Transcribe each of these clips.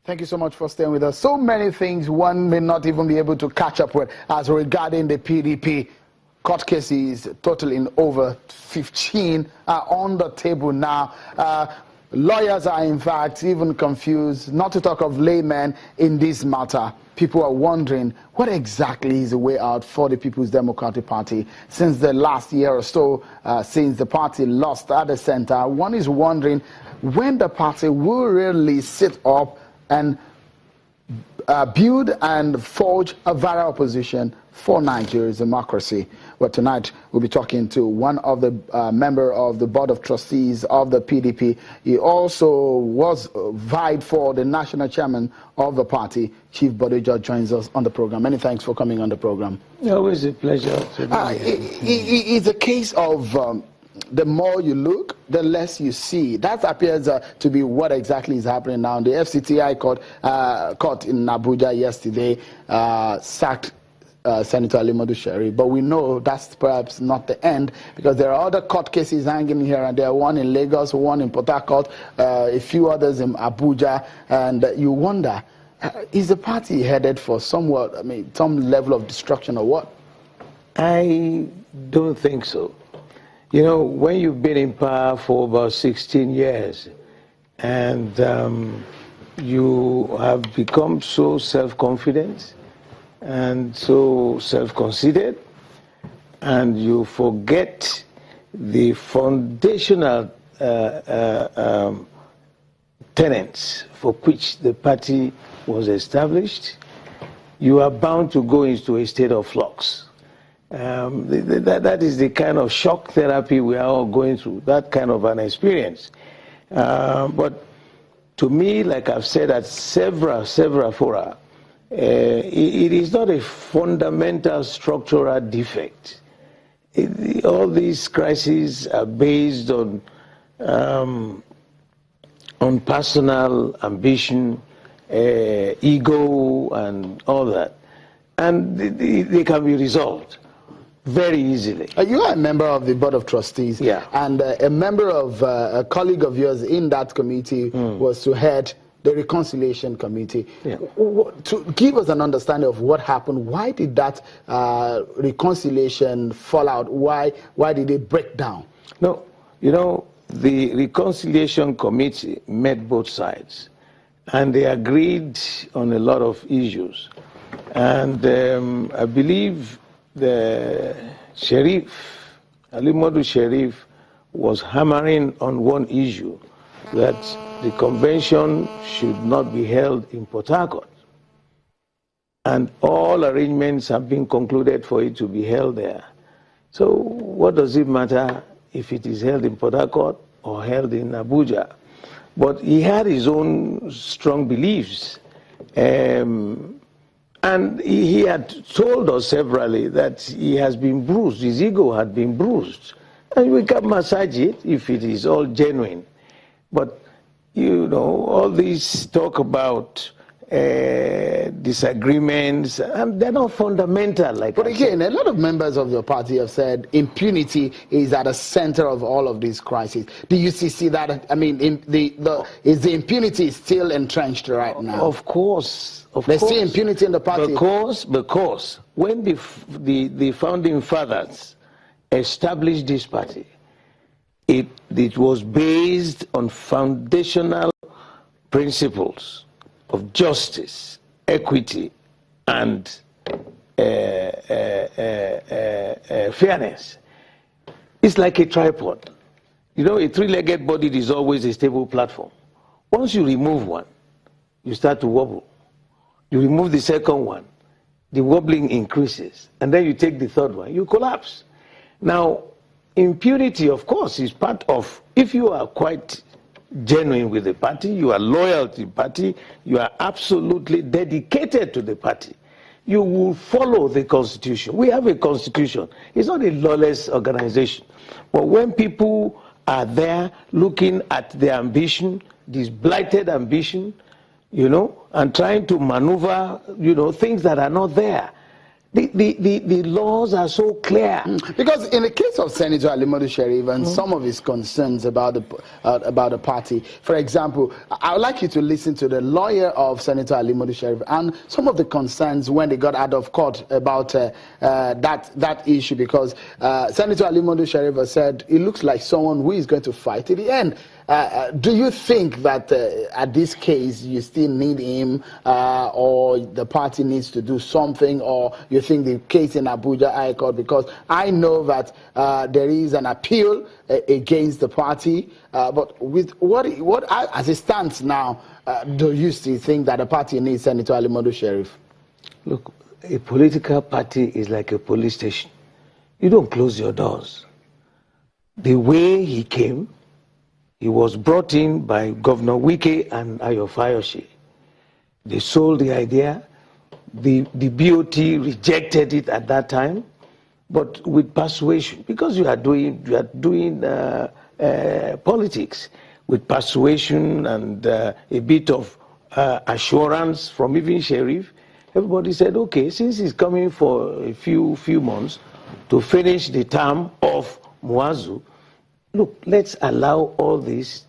Thank you so much for staying with us. So many things one may not even be able to catch up with as regarding the PDP. Court cases totaling over 15 are on the table now. Lawyers are in fact even confused, not to talk of laymen in this matter. People are wondering what exactly is the way out for the People's Democratic Party since the last year or so, since the party lost at the center. One is wondering when the party will really sit up and build and forge a viral opposition for Nigeria's democracy. Well, tonight we'll be talking to one of the member of the Board of Trustees of the PDP. He also was vied for the national chairman of the party. Chief Bode joins us on the program. Many thanks for coming on the program. Always a pleasure to be here. It's a case of the more you look, the less you see. That appears to be what exactly is happening now. The FCTI court in Abuja yesterday sacked Senator Alimadu Sherif, but we know that's perhaps not the end, because there are other court cases hanging here and there, one in Lagos, one in Port Harcourt, a few others in Abuja, and you wonder, is the party headed for some level of destruction or what? I don't think so. You know, when you've been in power for about 16 years and you have become so self-confident and so self-conceited, and you forget the foundational tenets for which the party was established, you are bound to go into a state of flux. That is the kind of shock therapy we are all going through, that kind of an experience. But to me, like I've said at several fora, it is not a fundamental structural defect. All these crises are based on personal ambition, ego, and all that. And they can be resolved very easily. You are a member of the Board of Trustees, yeah, and a member of a colleague of yours in that committee was to head the Reconciliation Committee. Yeah. To give us an understanding of what happened, why did that reconciliation fall out? Why did it break down? No, you know, the Reconciliation Committee met both sides, and they agreed on a lot of issues. And I believe the Sherif, Alimadu Sherif, was hammering on one issue, that the convention should not be held in Port Harcourt. And all arrangements have been concluded for it to be held there. So what does it matter if it is held in Port Harcourt or held in Abuja? But he had his own strong beliefs. And he had told us severally that he has been bruised, his ego had been bruised. And we can massage it if it is all genuine. But, you know, all this talk about disagreements, and they're not fundamental. But again, a lot of members of your party have said impunity is at the center of all of these crises. Do you see that? I mean, is the impunity still entrenched right now? Of course. There's still impunity in the party. Because when the founding fathers established this party, it was based on foundational principles of justice, equity, and fairness. It's like a tripod. You know, a three-legged body is always a stable platform. Once you remove one, you start to wobble. You remove the second one, the wobbling increases. And then you take the third one, you collapse. Now, impunity, of course, is part of, if you are quite genuine with the party, you are loyal to the party, you are absolutely dedicated to the party, you will follow the constitution. We have a constitution. It's not a lawless organization. But when people are there looking at their ambition, this blighted ambition, you know, and trying to maneuver, you know, things that are not there, The laws are so clear. Because in the case of Senator Alimadu Sheriff and some of his concerns about the party, for example, I would like you to listen to the lawyer of Senator Alimadu Sheriff and some of the concerns when they got out of court about that issue, because Senator Alimadu Sheriff has said it looks like someone who is going to fight to the end. Do you think that at this case you still need him, or the party needs to do something, or you think the case in Abuja High Court, because I know that there is an appeal against the party, but with what as it stands now, do you still think that the party needs Senator Alimadu Sheriff? Look, a political party is like a police station. You don't close your doors. The way he came, he was brought in by Governor Wike and Ayo Fayose. They sold the idea. The BOT rejected it at that time, but with persuasion, because you are doing politics with persuasion and a bit of assurance from even Sheriff. Everybody said, okay, since he's coming for a few months to finish the term of Muazu, look, let's allow all this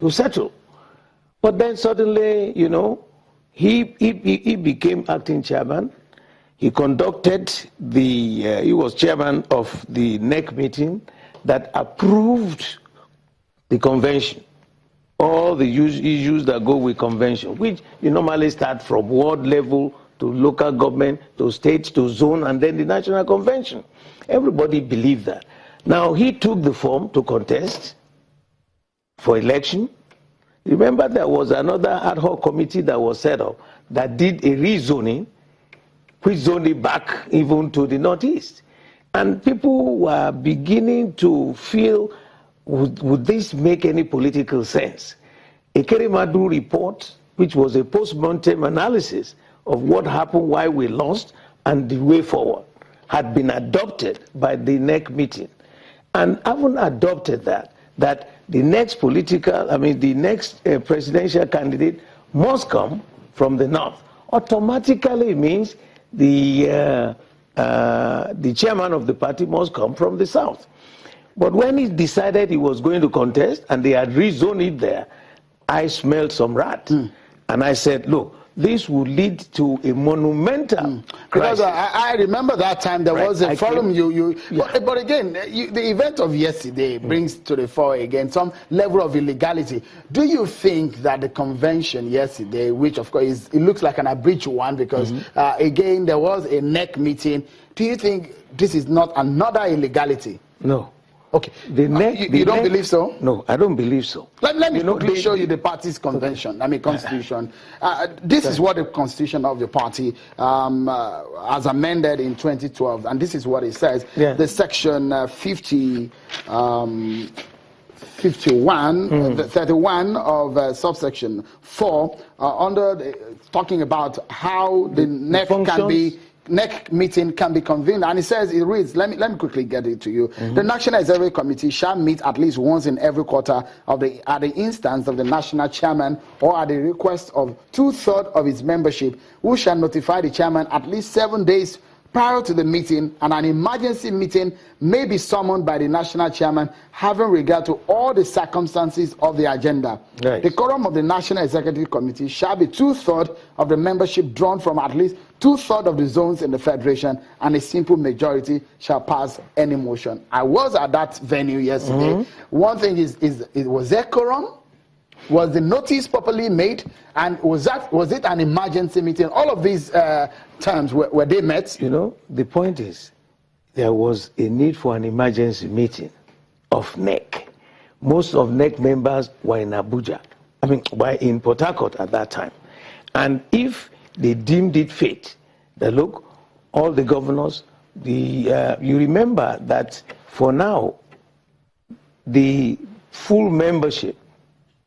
to settle. But then suddenly, you know, he became acting chairman. He conducted he was chairman of the NEC meeting that approved the convention. All the issues that go with convention, which you normally start from ward level to local government, to state, to zone, and then the national convention. Everybody believed that. Now, he took the form to contest for election. Remember, there was another ad hoc committee that was set up that did a rezoning, which zoned it back even to the Northeast. And people were beginning to feel, would this make any political sense? A Kerimadu report, which was a post-mortem analysis of what happened, why we lost, and the way forward, had been adopted by the NEC meeting. And having adopted that the next the next presidential candidate must come from the North, automatically means the chairman of the party must come from the South. But when he decided he was going to contest and they had rezoned it there, I smelled some rat. And I said, look, this would lead to a monumental because I remember that time there was a forum but again, the event of yesterday brings to the fore again some level of illegality. Do you think that the convention yesterday, which of course it looks like an abridged one because again there was a NEC meeting, do you think this is not another illegality? No. Okay. You don't believe so? No, I don't believe so. Let me quickly show you the party's convention. Constitution. This is what the constitution of the party has amended in 2012, and this is what it says. Yeah. The section 51, 31 of subsection 4, talking about how the NEC meeting can be convened, and it says, it reads, let me quickly get it to you. The National Executive Committee shall meet at least once in every quarter at the instance of the national chairman or at the request of 2/3 of its membership, who shall notify the chairman at least 7 days prior to the meeting, and an emergency meeting may be summoned by the national chairman, having regard to all the circumstances of the agenda. Right. The quorum of the National Executive Committee shall be 2/3 of the membership drawn from at least 2/3 of the zones in the federation, and a simple majority shall pass any motion. I was at that venue yesterday. One thing is was there quorum? Was the notice properly made? And was it an emergency meeting? All of these terms, were they met? You know, the point is, there was a need for an emergency meeting of NEC. Most of NEC members were in Abuja. Were in Port Harcourt at that time. And if they deemed it fit, that look, all the governors, you remember that for now, the full membership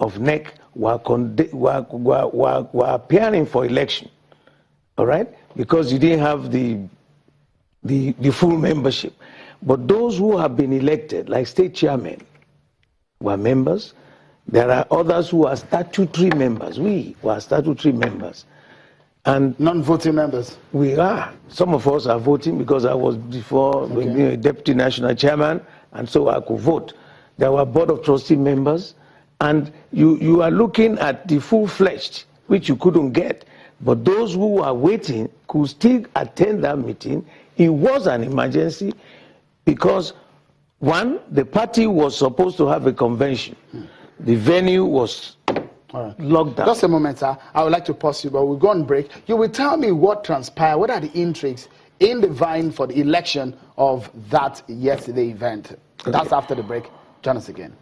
of NEC were appearing for election, all right? Because you didn't have the full membership. But those who have been elected, like state chairmen, were members. There are others who are statutory members. We were statutory members. And non-voting members? We are. Some of us are voting because I was before being a deputy national chairman, and so I could vote. There were board of trustee members, and you are looking at the full-fledged, which you couldn't get. But those who are waiting could still attend that meeting. It was an emergency because, one, the party was supposed to have a convention. The venue was locked down. Just a moment, sir. I would like to pause you, but we'll go on break. You will tell me what transpired, what are the intrigues in the vying for the election of that yesterday event. Okay. That's after the break. Join us again.